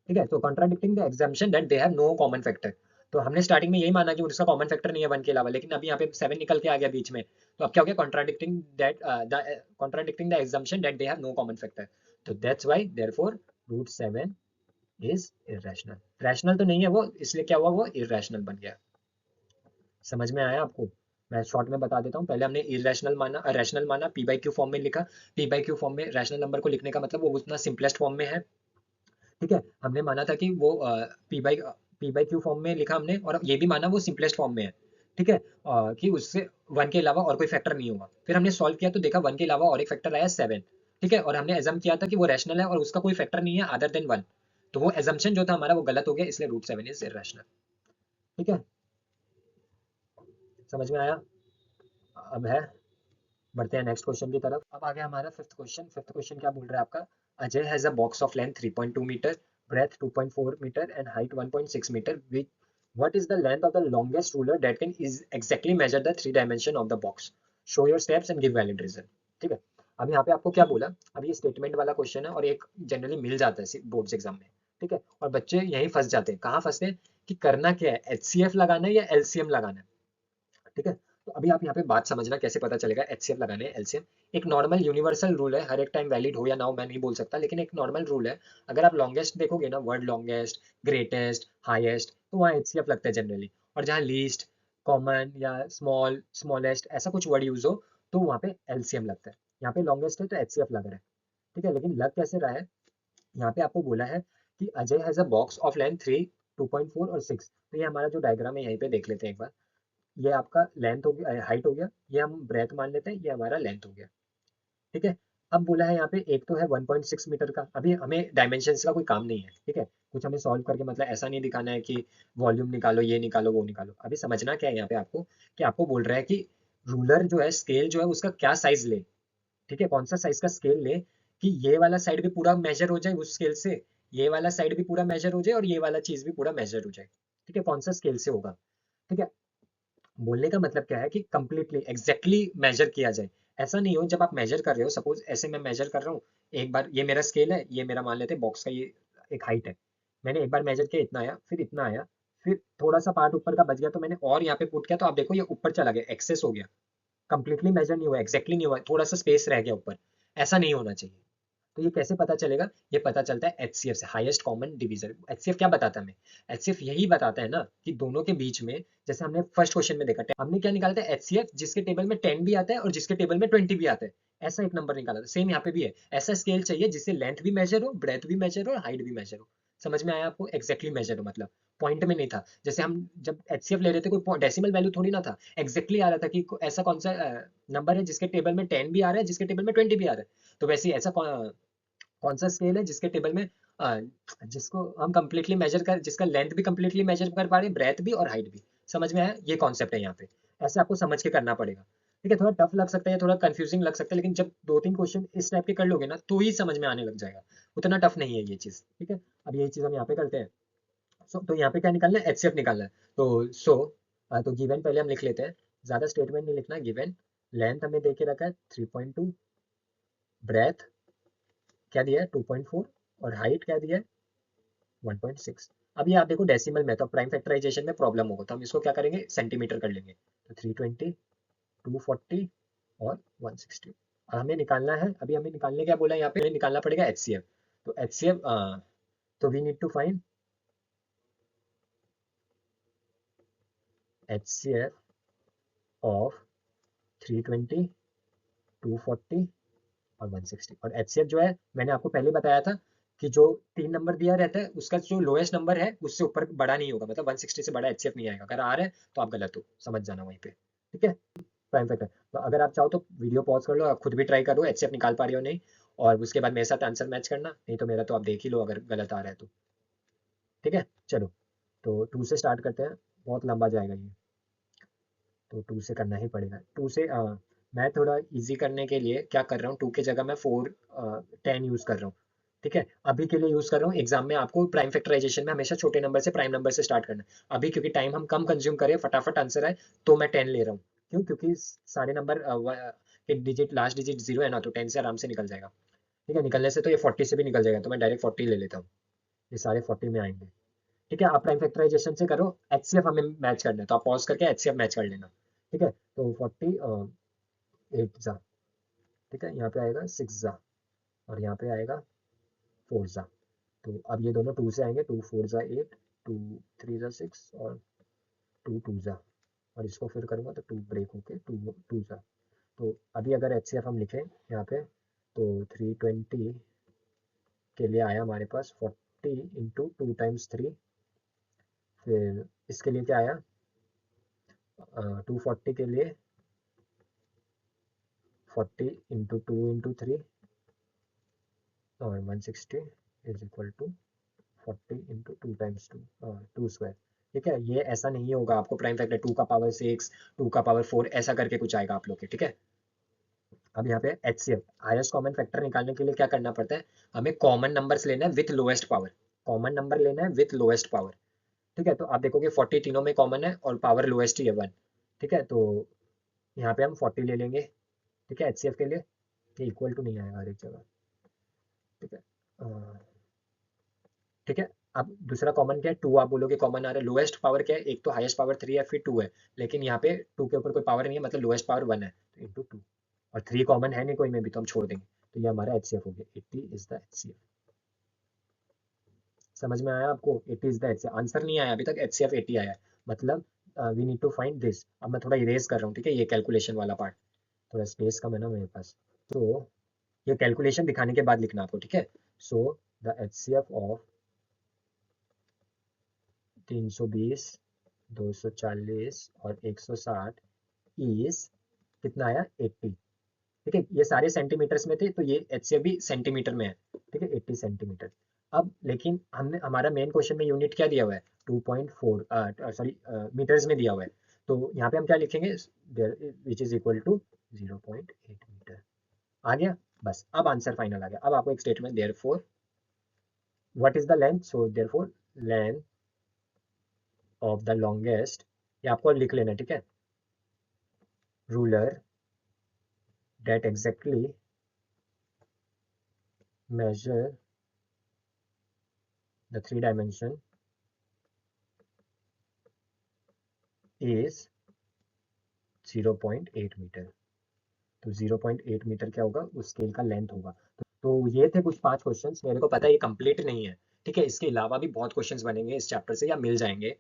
ठीक है, तो contradicting the assumption that they have no common factor. तो हमने स्टार्टिंग में यही माना कि उसका कॉमन फैक्टर नहीं है 1 के अलावा, लेकिन अभी यहाँ पे 7 निकल के आ गया बीच में। तो अब क्या हो गया, contradicting the assumption that they have no common factor. तो that's why therefore root 7 is irrational. Rational तो नहीं है वो, इसलिए क्या हुआ, वो इरेशनल बन गया। समझ में आया आपको? मैं शॉर्ट में बता देता हूँ। पहले हमने इरेशनल माना, रैशनल माना, पी बाई क्यू फॉर्म में लिखा। पी बाई क्यू फॉर्म में रैशनल नंबर को लिखने का मतलब वो उतना सिंपलेस्ट फॉर्म में है। ठीक है, हमने माना था कि वो पी बाई क्यू फॉर्म में लिखा हमने, और ये भी माना वो सिंपलेस्ट फॉर्म में है। ठीक है, कि उससे 1 के अलावा और कोई फैक्टर नहीं होगा। फिर हमने सॉल्व किया तो देखा 1 के अलावा और एक फैक्टर आया 7। ठीक है, और हमने एजम किया था कि वो रैशनल है और उसका कोई फैक्टर नहीं है अदर देन 1। तो वो एजम्पशन जो था हमारा वो गलत हो गया, इसलिए रूट 7 इज इरेशनल। ठीक है, समझ में आया? अब है, बढ़ते हैं नेक्स्ट क्वेश्चन की तरफ। अब आ गया हमारा फिफ्थ क्वेश्चन। फिफ्थ क्वेश्चन क्या बोल रहा है आपका, Ajay has a box of length 3.2 metre, breadth 2.4 metre and height 1.6 metre, which what is the length of the longest ruler that can is exactly measure the 3 dimension of the box, show your steps and give valid reason। ठीक है, अब यहाँ पे आपको क्या बोला, अब ये स्टेटमेंट वाला क्वेश्चन है और एक जनरली मिल जाता है बोर्ड्स एग्जाम में। ठीक है, और बच्चे यही फंस जाते हैं। कहाँ फंसते हैं कि करना क्या है, एचसीएफ लगाना है या एलसीएम लगाना है। ठीक है, तो अभी आप यहाँ पे बात समझना कैसे पता चलेगा एचसीएफ लगाने एलसीएम। एक नॉर्मल यूनिवर्सल रूल है, हर एक टाइम वैलिड हो या ना हो मैं नहीं बोल सकता, लेकिन एक नॉर्मल रूल है। अगर आप लॉन्गेस्ट देखोगे ना, वर्ड लॉन्गेस्ट, ग्रेटेस्ट, हाईएस्ट, तो वहाँ एचसीएफ लगता है जनरली। और जहाँ लीस्ट, कॉमन या स्मॉल, स्मॉलेस्ट, ऐसा कुछ वर्ड यूज हो तो वहाँ पे एलसीएम लगता है। यहाँ पे लॉन्गेस्ट है तो एचसीएफ लग रहा है। ठीक है, लेकिन लग कैसे रहा है, यहाँ पे आपको बोला है कि Ajay has a box of length 3, 2.4 और 6। तो ये हमारा जो डायग्राम है यहीं पे देख लेते हैं एक बार। ये आपका लेंथ हो गया, हाइट हो गया, ये हम ब्रेथ मान लेते हैं, ये हमारा लेंथ हो गया। ठीक है, अब बोला है यहाँ पे एक तो है 1.6 मीटर का। अभी हमें डायमेंशंस का कोई काम नहीं है। ठीक है, कुछ हमें सॉल्व करके मतलब ऐसा नहीं दिखाना है कि वॉल्यूम निकालो, ये निकालो, वो निकालो। अभी समझना क्या है यहाँ पे आपको, कि आपको बोल रहा है कि रूलर जो है, स्केल जो है, उसका क्या साइज ले। ठीक है, कौन सा साइज का स्केल ले कि ये वाला साइड भी पूरा मेजर हो जाए उस स्केल से, ये वाला साइड भी पूरा मेजर हो जाए और ये वाला चीज भी पूरा मेजर हो जाए। ठीक है, कौन सा स्केल से होगा। ठीक है, बोलने का मतलब क्या है कि कंप्लीटली एग्जैक्टली मेजर किया जाए। ऐसा नहीं हो जब आप मेजर कर रहे हो, सपोज ऐसे मैं मेजर कर रहा हूँ, एक बार ये मेरा स्केल है, ये मेरा मान लेते हैं बॉक्स का ये एक हाइट है। मैंने एक बार मेजर किया, इतना आया, फिर इतना आया, फिर थोड़ा सा पार्ट ऊपर का बच गया तो मैंने और यहाँ पे पुट किया, तो आप देखो ये ऊपर चला गया, एक्सेस हो गया। कंप्लीटली मेजर नहीं हुआ, एग्जैक्टली नहीं हुआ, थोड़ा सा स्पेस रह गया ऊपर। ऐसा नहीं होना चाहिए। तो ये कैसे पता चलेगा, ये पता चलता है एचसीएफ से, हाईएस्ट कॉमन डिवीजर। एचसीएफ क्या बताता है हमें, एचसीएफ यही बताता है ना कि दोनों के बीच में, जैसे हमने फर्स्ट क्वेश्चन में देखा, हमने क्या निकाला था, एचसीएफ जिसके टेबल में 10 भी आता है और जिसके टेबल में 20 भी आता है, ऐसा एक नंबर निकाला था। सेम यहाँ पे भी है, ऐसा स्केल चाहिए जिससे लेंथ भी मेजर हो, ब्रेथ भी मेजर हो और हाइट भी मेजर हो। समझ में आया आपको, एग्जैक्टली मेजर हो मतलब पॉइंट में नहीं था। जैसे हम जब एचसीएफ ले रहे थे, कोई डेसिमल वैल्यू थोड़ी ना था, एग्जैक्टली आ रहा था कि ऐसा कौन सा नंबर है जिसके टेबल में 10 भी आ रहा है, जिसके टेबल में 20 भी आ रहा है। तो वैसे ऐसा कौन सा स्केल है जिसके टेबल में जिसको हम कंप्लीटली मेजर कर, जिसका लेंथ भी कंप्लीटली मेजर कर पा रहे, ब्रेथ भी और हाइट भी। समझ में आया? ये कॉन्सेप्ट है यहाँ पे। ऐसे आपको समझ के करना पड़ेगा। ठीक है, थोड़ा टफ लग सकता है, थोड़ा कंफ्यूजिंग लग सकता है, लेकिन जब 2-3 क्वेश्चन इस टाइप के कर लोगे ना तो ही समझ में आने लग जाएगा। उतना टफ नहीं है ये चीज। ठीक है, अब यही चीज हम यहाँ पे करते हैं। तो यहाँ पे क्या निकालना है? एचसीएफ निकालना है। तो गिवन पहले हम लिख लेते हैं, ज्यादा स्टेटमेंट नहीं लिखना। गिवन लेंथ हमें दे के रखा है 3.2, ब्रेथ क्या दिया है 2.4, और हाइट क्या दिया है 1.6। अब ये आप देखो डेसिमल में, तो प्राइम फैक्टराइजेशन में प्रॉब्लम होगा, तो हम इसको क्या करेंगे, सेंटीमीटर कर लेंगे। तो 320, 240 और 160। अब हमें निकालना है, अभी हमें निकालने क्या बोला है यहाँ पे, हमें निकालना पड़ेगा एचसीएफ। तो एचसीएफ, तो we need to find HCF of 320, 240 और 160। और एचसीएफ जो है मैंने आपको पहले बताया था कि जो 3 नंबर दिया रहता है उसका जो लोएस्ट नंबर है उससे ऊपर बड़ा नहीं होगा, मतलब 160 से बड़ा एचसीएफ नहीं आएगा। अगर आ रहा है तो आप गलत हो, समझ जाना वहीं पे। ठीक है, प्राइम फैक्टर। तो अगर आप चाहो तो वीडियो पॉज कर लो, आप खुद भी ट्राई करो एचसीएफ निकाल पा रही हो नहीं, और उसके बाद मेरे साथ आंसर मैच करना, नहीं तो मेरा तो आप देख ही लो अगर गलत आ रहा है तो। ठीक है, चलो। तो 2 से स्टार्ट करते हैं, बहुत लंबा जाएगा ये, तो 2 से करना ही पड़ेगा। 2 से मैं थोड़ा इजी करने के लिए क्या कर रहा हूँ, 2 की जगह मैं 4 10 यूज कर रहा हूँ। ठीक है, अभी के लिए यूज कर रहा हूँ, एग्जाम में आपको प्राइम फैक्टराइजेशन में हमेशा छोटे नंबर से, प्राइम नंबर से स्टार्ट करना है। अभी क्योंकि टाइम हम कम कंज्यूम करें, फटाफट आंसर आए, तो मैं 10 ले रहा हूँ। क्यों? क्योंकि सारे नंबर के डिजिट, लास्ट डिजिट 0 है ना, तो 10 से आराम से निकल जाएगा। ठीक है, निकलने से तो ये 40 से भी निकल जाएगा, तो मैं डायरेक्ट 40 ले लेता हूँ, ये सारे 40 में आएंगे। ठीक है, आप प्राइम फैक्टराइजेशन से करो, एचसीएफ हमें मैच करना है, तो आप पॉज करके एचसीएफ मैच कर लेना। ठीक है, तो 8 जा, ठीक है, यहाँ पे आएगा 6 जा, और यहाँ पे आएगा 4 जा। तो अब ये दोनों 2 से आएंगे, 2 4 जा 8, 2 3 जा 6, और 2 2 जा, और इसको फिर करूँगा तो 2 ब्रेक होके 2 2 जा। तो अभी अगर एचसीएफ हम लिखें यहाँ पे, तो 320 के लिए आया हमारे पास 40 इंटू 2 टाइम्स 3। फिर इसके लिए क्या आया, 240 के लिए 40 इंटू 2 इंटू 3, और 160 is equal to 40 into 2 times 2, 2 square. ठीक है, ये ऐसा नहीं होगा, आपको प्राइम फैक्टर 2 का पावर 6, 2 का पावर 4 ऐसा करके कुछ आएगा आप लोग के। ठीक है, अब यहाँ पे एचसीएफ हाईएस्ट कॉमन फैक्टर निकालने के लिए क्या करना पड़ता है, हमें कॉमन नंबर्स लेना है with lowest power. Common number लेना है विथ लोएस्ट पावर। ठीक है, तो आप देखोगे 40 तीनों में कॉमन है और पावर लोएस्ट ही है 1। ठीक है, तो यहाँ पे हम 40 ले लेंगे। ठीक है, एचसीएफ के लिए ये इक्वल टू नहीं आएगा हर एक जगह। ठीक है, ठीक है। अब दूसरा कॉमन क्या है, 2 आप बोलोगे कॉमन आ रहा है। लोएस्ट पावर क्या है, एक तो हाईएस्ट पावर 3 है, फिर 2 है, लेकिन यहाँ पे 2 के ऊपर कोई पावर नहीं है, मतलब लोएस्ट पावर 1 है, तो इंटू 2। और 3 कॉमन है नहीं कोई में भी, तो हम छोड़ देंगे। तो ये हमारा एचसीएफ हो गया, 80 इज द एचसीएफ। समझ में आया आपको? 80 इज द एचसीएफ। आंसर नहीं आया अभी तक, एचसीएफ 80 आया है, मतलब we need to find this. अब मैं थोड़ा इरेज कर रहा हूँ, ठीक है, ये कैलकुलेशन वाला पार्ट, थोड़ा स्पेस कम है ना मेरे पास, तो ये कैलकुलेशन दिखाने के बाद लिखना आपको। ठीक है, सो द एचसीएफ ऑफ 320, 240 और 160 इज कितना आया, 80। ठीक है, ये सारे सेंटीमीटर्स में थे, तो ये एचसीएफ भी सेंटीमीटर में है। ठीक है, 80 सेंटीमीटर। अब लेकिन हमने, हमारा मेन क्वेश्चन में यूनिट क्या दिया हुआ है, 2.4, सॉरी मीटर्स में दिया हुआ है। तो यहाँ पे हम क्या लिखेंगे, which is equal to 0.8 metre. आ गया, बस अब आंसर फाइनल आ गया। अब आपको एक statement, therefore what is the length, so therefore length of the longest, ये आपको लिख लेना। ठीक है, ruler that exactly measure the 3 dimension is 0.8 metre. तो 0.8 मीटर क्या होगा, उस स्केल का लेंथ होगा। तो ये थे कुछ 5 क्वेश्चंस, मेरे को पता है ये कंप्लीट नहीं है। ठीक है, इसके अलावा भी बहुत क्वेश्चंस बनेंगे इस चैप्टर से, या मिल जाएंगे,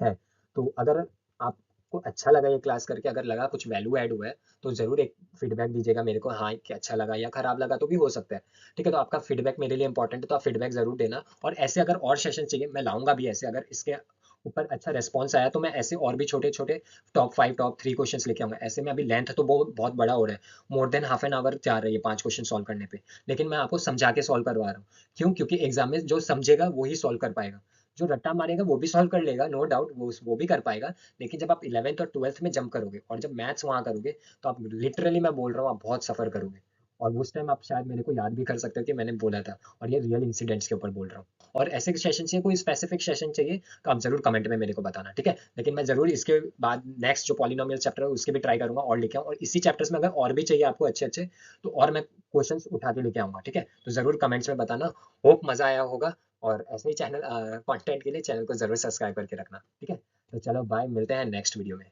है। तो अगर आपको अच्छा लगा ये क्लास करके, अगर लगा कुछ वैल्यू ऐड हुआ है, तो जरूर एक फीडबैक दीजिएगा मेरे को, हाँ कि अच्छा लगा या खराब लगा तो भी हो सकता है। ठीक है, तो आपका फीडबैक मेरे लिए इंपॉर्टेंट है, तो आप फीडबैक जरूर देना। और ऐसे अगर और सेशन चाहिए मैं लाऊंगा भी ऐसे, अगर इसके ऊपर अच्छा रिस्पॉन्स आया तो मैं ऐसे और भी छोटे छोटे टॉप 5 टॉप 3 क्वेश्चंस लेके आऊंगा। ऐसे में अभी लेंथ तो बहुत बहुत बड़ा हो रहा है, more than half an hour जा रही है 5 क्वेश्चन सॉल्व करने पे, लेकिन मैं आपको समझा के सॉल्व करवा रहा हूँ। क्यों? क्योंकि एग्जाम में जो समझेगा वो ही सॉल्व कर पाएगा, जो रट्टा मारेगा वो भी सॉल्व कर लेगा, नो डाउट वो भी कर पाएगा। लेकिन जब आप 11th और 12th में जंप करोगे और जब मैथ्स वहां करोगे, तो आप लिटरली मैं बोल रहा हूँ आप बहुत सफर करोगे। और उस टाइम आप शायद मेरे को याद भी कर सकते हो कि मैंने बोला था, और ये रियल इंसिडेंट्स के ऊपर बोल रहा हूँ। और ऐसे सेशन चाहिए, कोई स्पेसिफिक सेशन चाहिए तो आप जरूर कमेंट में मेरे को बताना, ठीक है? लेकिन मैं जरूर इसके बाद नेक्स्ट जो पॉलिनोमियल चैप्टर है उसके भी ट्राई करूंगा और लेके आऊँ, और इसी चैप्टर्स में अगर और भी चाहिए आपको अच्छे अच्छे, तो और मैं क्वेश्चंस उठा के लेके आऊंगा, ठीक है? तो जरूर कमेंट्स में बताना। होप मजा आया होगा। और ऐसे ही चैनल कंटेंट के लिए चैनल को जरूर सब्सक्राइब करके रखना, ठीक है? तो चलो बाय, मिलते हैं नेक्स्ट वीडियो में।